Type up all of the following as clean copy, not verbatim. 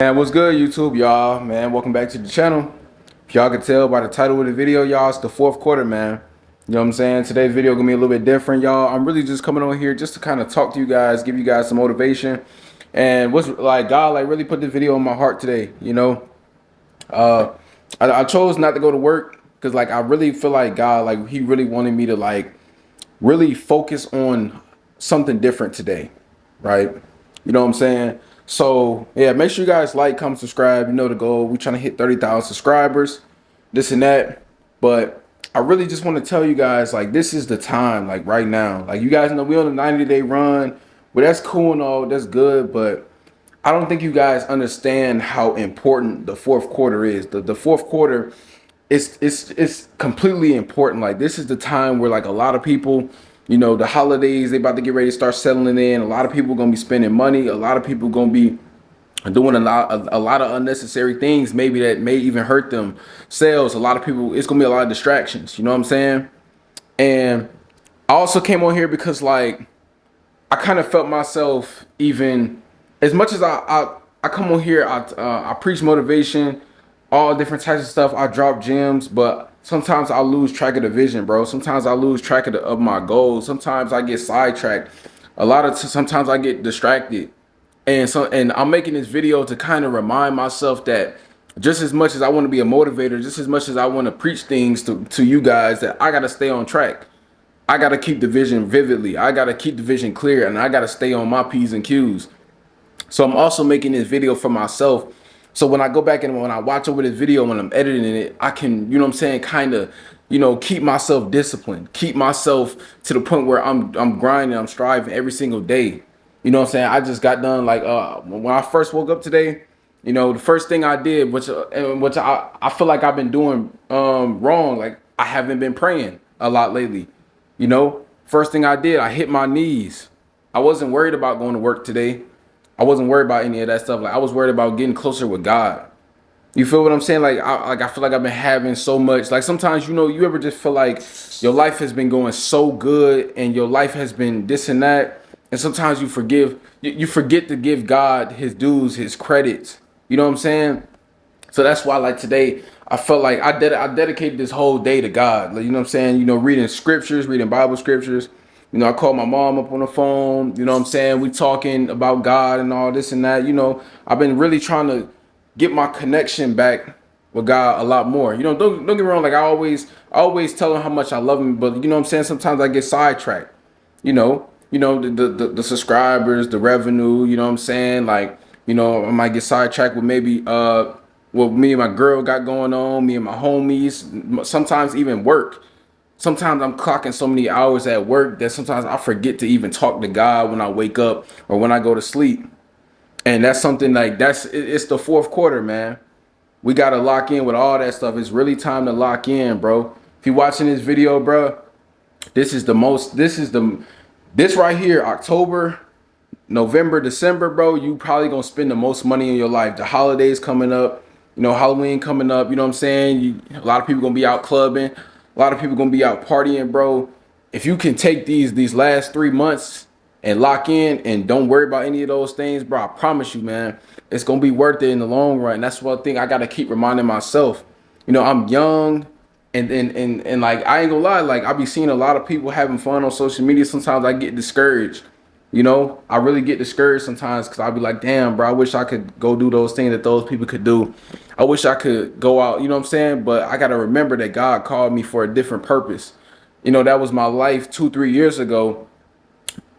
Man, what's good, YouTube, y'all? Man, welcome back to the channel. If y'all can tell by the title of the video, y'all, it's the fourth quarter, man. You know what I'm saying? Today's video gonna be a little bit different, y'all. I'm really just coming on here just to kind of talk to you guys, give you guys some motivation, and what's like God like really put the video on my heart today. Uh, I chose not to go to work because like I really feel like God like He really wanted me to like really focus on something different today, right? You know what I'm saying? So yeah, make sure you guys like, comment, subscribe. You know the goal. We trying to hit 30,000 subscribers, this and that. But I really just want to tell you guys like this is the time, like right now. Like you guys know we on a 90-day run. Well, that's cool and all, that's good, but I don't think you guys understand how important the fourth quarter is. The fourth quarter it's completely important. Like this is the time where like a lot of people, you know, the holidays they about to get ready to start settling in. A lot of people gonna be spending money. A lot of people gonna be doing a lot of unnecessary things, maybe that may even hurt them sales. A lot of people, it's gonna be a lot of distractions. You know what I'm saying? And I also came on here because like I kind of felt myself even as much as I come on here, I preach motivation, all different types of stuff. I drop gems, but sometimes I lose track of the vision, bro. Sometimes I lose track of my goals. Sometimes I get sidetracked. Sometimes I get distracted, and I'm making this video to kind of remind myself that just as much as I want to be a motivator, just as much as I want to preach things to you guys, that I gotta stay on track. I got to keep the vision vividly. I got to keep the vision clear, and I got to stay on my P's and Q's. So I'm also making this video for myself. So when I go back and when I watch over this video, when I'm editing it, I can, you know what I'm saying, kind of, you know, keep myself disciplined, keep myself to the point where I'm grinding, I'm striving every single day. You know what I'm saying? I just got done like when I first woke up today, you know, the first thing I did, which I feel like I've been doing wrong, like I haven't been praying a lot lately. You know, first thing I did, I hit my knees. I wasn't worried about going to work today. I wasn't worried about any of that stuff. Like I was worried about getting closer with God. You feel what I'm saying? Like I feel like I've been having so much. Like sometimes, you know, you ever just feel like your life has been going so good and your life has been this and that, and sometimes you forget to give God His dues, His credits. You know what I'm saying? So that's why, like today, I felt like I dedicated this whole day to God. Like, you know what I'm saying? You know, reading scriptures, reading Bible scriptures. You know, I called my mom up on the phone. You know what I'm saying? We talking about God and all this and that. You know, I've been really trying to get my connection back with God a lot more. You know, don't get me wrong. Like I always tell him how much I love him, but you know what I'm saying? Sometimes I get sidetracked. The subscribers, the revenue. You know what I'm saying? Like, you know, I might get sidetracked with maybe what me and my girl got going on, me and my homies, sometimes even work. Sometimes I'm clocking so many hours at work that sometimes I forget to even talk to God when I wake up or when I go to sleep. And that's something like it's the fourth quarter, man. We got to lock in with all that stuff. It's really time to lock in, bro. If you're watching this video, bro, this right here, October, November, December, bro, you probably gonna spend the most money in your life. The holidays coming up, you know, Halloween coming up, you know what I'm saying? A lot of people gonna be out clubbing, a lot of people gonna be out partying, bro. If you can take these last 3 months and lock in and don't worry about any of those things, bro, I promise you, man, it's gonna be worth it in the long run. That's one thing I gotta keep reminding myself. You know, I'm young, and like I ain't gonna lie, like I be seeing a lot of people having fun on social media. Sometimes I get discouraged. You know, I really get discouraged sometimes because I'll be like, damn, bro, I wish I could go do those things that those people could do. I wish I could go out, you know what I'm saying? But I got to remember that God called me for a different purpose. You know, that was my life 2, 3 years ago.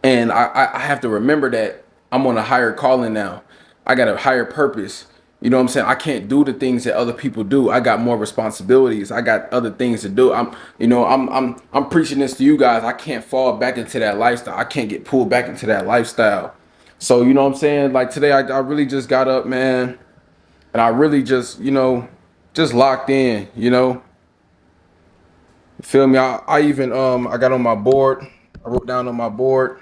And I have to remember that I'm on a higher calling now. I got a higher purpose. You know what I'm saying? I can't do the things that other people do. I got more responsibilities. I got other things to do. I'm preaching this to you guys. I can't fall back into that lifestyle. I can't get pulled back into that lifestyle. So, you know what I'm saying? Like today I really just got up, man, and I really just, you know, just locked in, you know. You feel me? I even I got on my board. I wrote down on my board.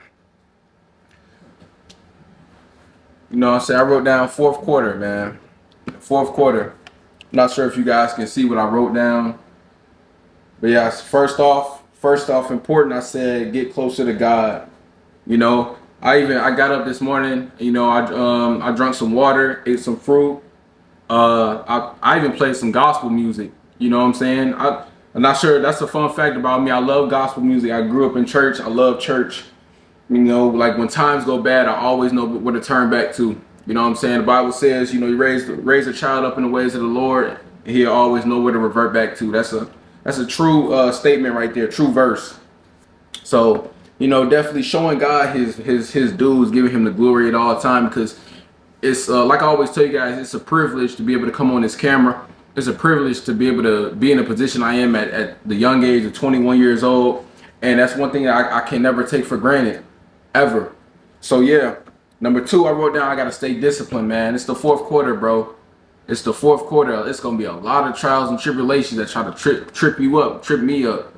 You know what I'm saying? I wrote down fourth quarter, man. Fourth quarter. Not sure if you guys can see what I wrote down. But yeah, first off, important, I said get closer to God. You know, I got up this morning. You know, I drank some water, ate some fruit. I even played some gospel music. You know what I'm saying? I'm not sure. That's a fun fact about me. I love gospel music. I grew up in church. I love church. You know, like when times go bad, I always know where to turn back to. You know what I'm saying? The Bible says, you know, you raise a child up in the ways of the Lord, he'll always know where to revert back to. That's a true statement right there, true verse. So, you know, definitely showing God his dues, giving him the glory at all time, because it's like I always tell you guys, it's a privilege to be able to come on this camera. It's a privilege to be able to be in a position I am at the young age of 21 years old. And that's one thing that I can never take for granted, ever. So yeah, number two, I wrote down, I gotta stay disciplined, man. It's the fourth quarter, bro. It's the fourth quarter. It's gonna be a lot of trials and tribulations that try to trip you up, trip me up.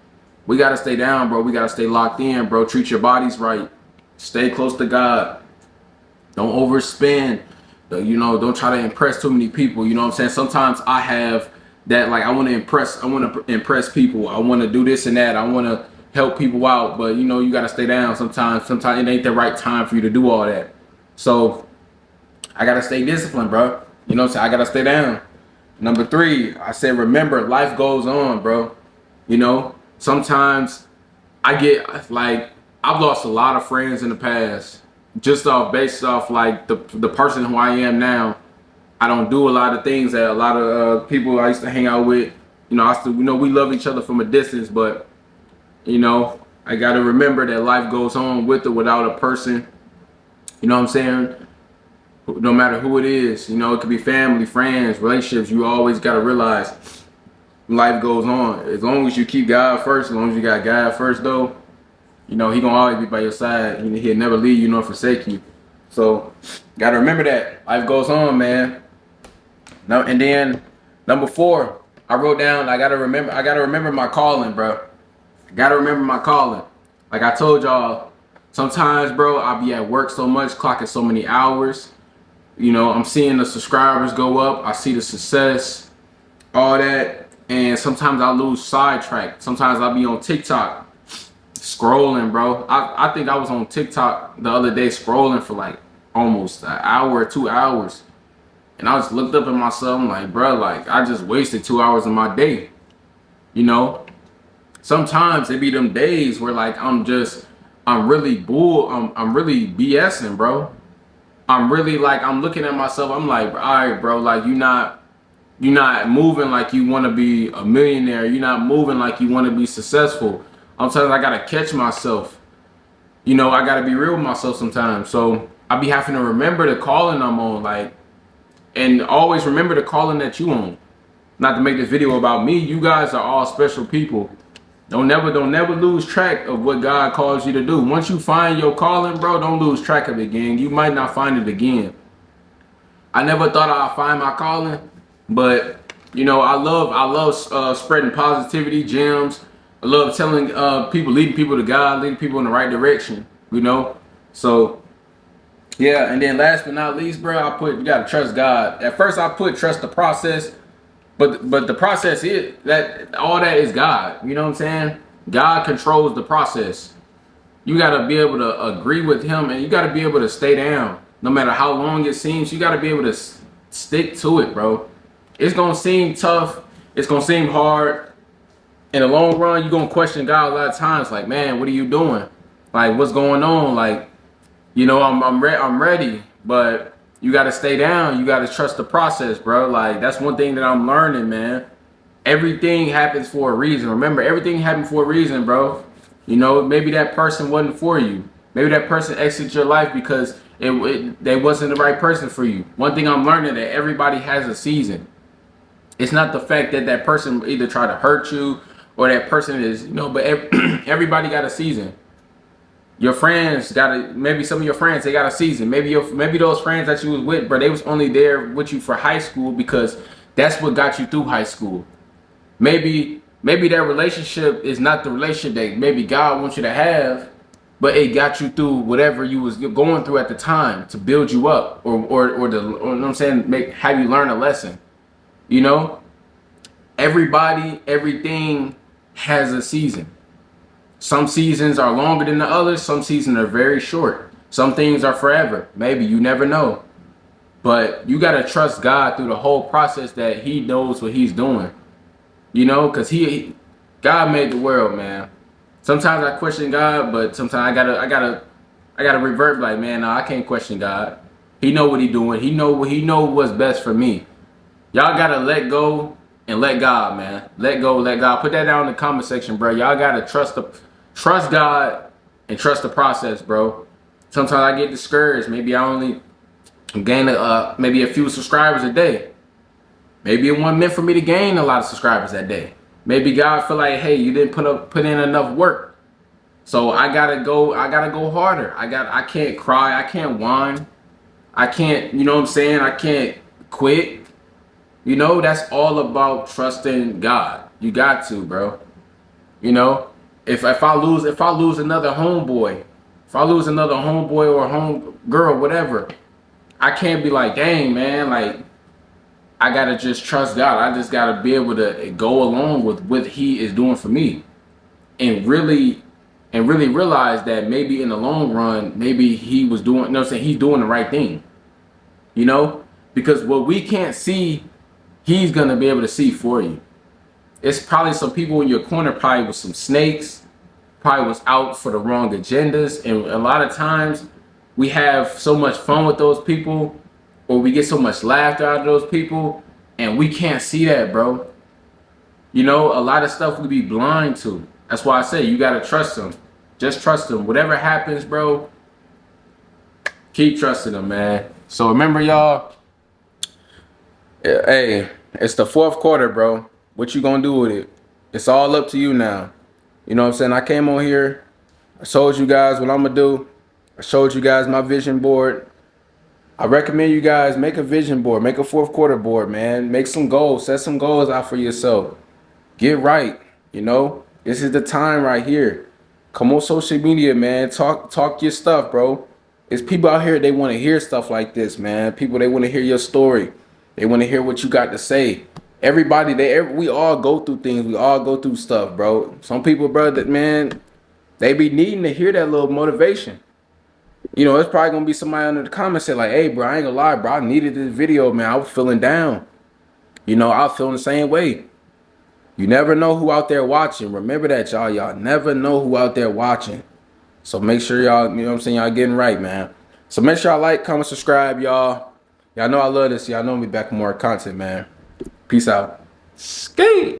We gotta stay down, bro. We gotta stay locked in, bro. Treat your bodies right. Stay close to God. Don't overspend. You know, don't try to impress too many people. You know what I'm saying? Sometimes I have that, like, I want to impress people. I want to do this and that. I want to help people out, but you know, you got to stay down sometimes. Sometimes it ain't the right time for you to do all that. So I got to stay disciplined, bro. You know what I'm saying? I got to stay down. Number three, I said, remember, life goes on, bro. You know, sometimes I get like, I've lost a lot of friends in the past, just based off like the person who I am now. I don't do a lot of things that a lot of people I used to hang out with. You know, you know, we love each other from a distance, but you know, I got to remember that life goes on with or without a person. You know what I'm saying? No matter who it is, you know, it could be family, friends, relationships. You always got to realize life goes on. As long as you keep God first, as long as you got God first, though, you know, he gonna always be by your side. He'll never leave you nor forsake you. So, gotta remember that life goes on, man. Now, and then number four, I wrote down. I gotta remember my calling, bro. I gotta remember my calling. Like I told y'all, sometimes, bro, I'll be at work so much, clocking so many hours. You know, I'm seeing the subscribers go up. I see the success, all that, and sometimes I lose sidetracked. Sometimes I'll be on TikTok scrolling, bro. I think I was on TikTok the other day scrolling for like almost an hour or 2 hours. And I just looked up at myself, I'm like, bro, like I just wasted 2 hours of my day. You know? Sometimes it be them days where like I'm really BSing, bro. I'm really like, I'm looking at myself, I'm like, all right, bro, like you're not moving like you want to be a millionaire. You're not moving like you want to be successful. Sometimes I gotta catch myself. You know, I gotta be real with myself sometimes. So I be having to remember the calling I'm on, like, and always remember the calling that you on. Not to make this video about me. You guys are all special people. Don't never lose track of what God calls you to do. Once you find your calling, bro, don't lose track of it again. You might not find it again. I never thought I'd find my calling, but you know, I love spreading positivity, gems. I love telling people, leading people to God, leading people in the right direction, you know? So, yeah, and then last but not least, bro, you gotta trust God. At first I put trust the process, but the process is, all that is God, you know what I'm saying? God controls the process. You gotta be able to agree with him, and you gotta be able to stay down. No matter how long it seems, you gotta be able to stick to it, bro. It's gonna seem tough, it's gonna seem hard. In the long run, you're gonna question God a lot of times, like, man, what are you doing? Like, what's going on? Like, you know, I'm ready, but you gotta stay down. You gotta trust the process, bro. Like, that's one thing that I'm learning, man. Everything happens for a reason. Remember, everything happened for a reason, bro. You know, maybe that person wasn't for you. Maybe that person exited your life because they wasn't the right person for you. One thing I'm learning, that everybody has a season. It's not the fact that that person either try to hurt you or that person is, you know, but everybody got a season. Your friends maybe some of your friends, they got a season. Maybe those friends that you was with, bro, they was only there with you for high school because that's what got you through high school. Maybe that relationship is not the relationship that maybe God wants you to have, but it got you through whatever you was going through at the time to build you up, or you know what I'm saying, have you learn a lesson. You know, everything has a season. Some seasons are longer than the others. Some seasons are very short. Some things are forever. Maybe, you never know. But you gotta trust God through the whole process that He knows what He's doing. You know, because God made the world, man. Sometimes I question God, but sometimes I gotta revert. Like, man, no, I can't question God. He know what He doing. He know what's best for me. Y'all gotta let go and let God, man. Let go, let God. Put that down in the comment section, bro. Y'all gotta trust God and trust the process, bro. Sometimes I get discouraged. Maybe I only gain maybe a few subscribers a day. Maybe it wasn't meant for me to gain a lot of subscribers that day. Maybe God feel like, hey, you didn't put in enough work. So I gotta go harder. I can't cry, I can't whine. I can't, you know what I'm saying? I can't quit. You know, that's all about trusting God. You got to, bro. You know, if I lose another homeboy, or home girl, whatever, I can't be like, dang, man, like, I gotta just trust God. I just gotta be able to go along with what He is doing for me, and really realize that maybe in the long run, maybe He was doing, you know what I'm saying, He's doing the right thing. You know, because what we can't see, He's gonna be able to see for you. It's probably some people in your corner, probably with some snakes, probably was out for the wrong agendas, and a lot of times we have so much fun with those people, or we get so much laughter out of those people, and we can't see that, bro. You know, a lot of stuff we be blind to. That's why I say you gotta trust them. Just trust them. Whatever happens, bro, keep trusting them, man. So remember, y'all, hey, it's the fourth quarter, bro. What you gonna do with it? It's all up to you now. You know what I'm saying? I came on here, I showed you guys what I'm gonna do. I showed you guys my vision board. I recommend you guys make a vision board, make a fourth quarter board, man. Make some goals, set some goals out for yourself. Get right, you know? This is the time right here. Come on social media, man. Talk your stuff, bro. It's people out here, they want to hear stuff like this, man. People, they want to hear your story. They want to hear what you got to say. Everybody, we all go through things. We all go through stuff, bro. Some people, bro, that, man, they be needing to hear that little motivation. You know, it's probably gonna be somebody under the comments say like, hey, bro, I ain't gonna lie, bro, I needed this video, man. I was feeling down. You know, I was feeling the same way. You never know who out there watching. Remember that, y'all. Y'all never know who out there watching. So make sure y'all, you know what I'm saying, y'all getting right, man. So make sure y'all like, comment, subscribe, y'all. Y'all know I love this. Y'all know me back with more content, man. Peace out. Skate.